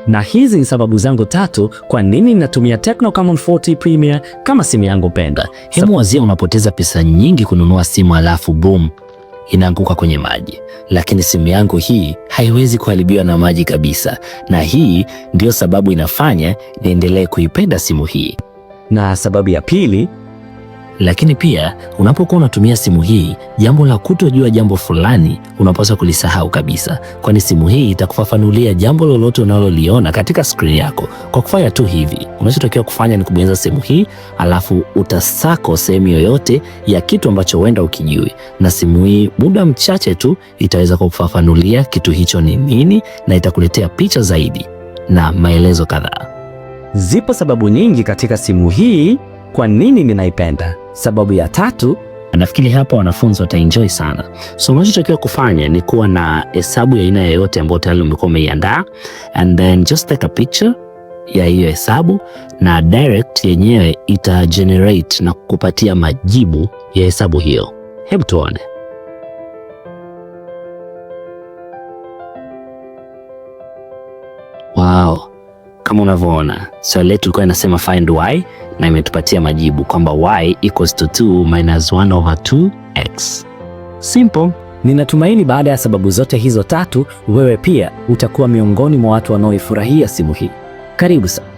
Na hizi ni sababu zangu 3 kwa nini ninatumia Tecno Camon 40 Premier kama simu yangu penda. Hemu wazia unapoteza pesa nyingi kununua simu alafu boom, inaanguka kwenye maji. Lakini simu yangu hii haiwezi kuharibiwa na maji kabisa, na hii ndio sababu inafanya niendelee kuipenda simu hii. Na sababu ya pili, lakini pia unapokuwa unatumia simu hii, jambo la kutojua jambo fulani unapaswa kulisahau kabisa, kwani simu hii itakufafanulia jambo lolote unaloliona katika skrini yako. Kwa kufanya tu hivi, unachotakiwa kufanya ni kubonyeza sehemu hii, alafu utasako sehemu yoyote ya kitu ambacho huenda ukijui, na simu hii muda mchache tu itaweza kufafanulia kitu hicho ni nini, na itakuletea picha zaidi na maelezo kadhaa. Zipo sababu nyingi katika simu hii kwa nini ninaipenda. Sababu ya 3, nafikiri hapa wanafunzi wataenjoy sana. So unachotakiwa kufanya ni kuwa na hesabu ya aina yoyote ambayo tayari umekuwa umeiandaa, and then just take a picture ya hiyo hesabu, na direct yenyewe ita generate na kukupatia majibu ya hesabu hiyo. Hebu tuone. Wow. Kama unavyoona, swali letu lilikuwa linasema find y, na imetupatia majibu kwamba y equals to 2 minus 1 over 2x. Simple. Ninatumaini baada ya sababu zote hizo 3, wewe pia utakuwa miongoni mwa watu wanaoifurahia simu hii. Karibu sana.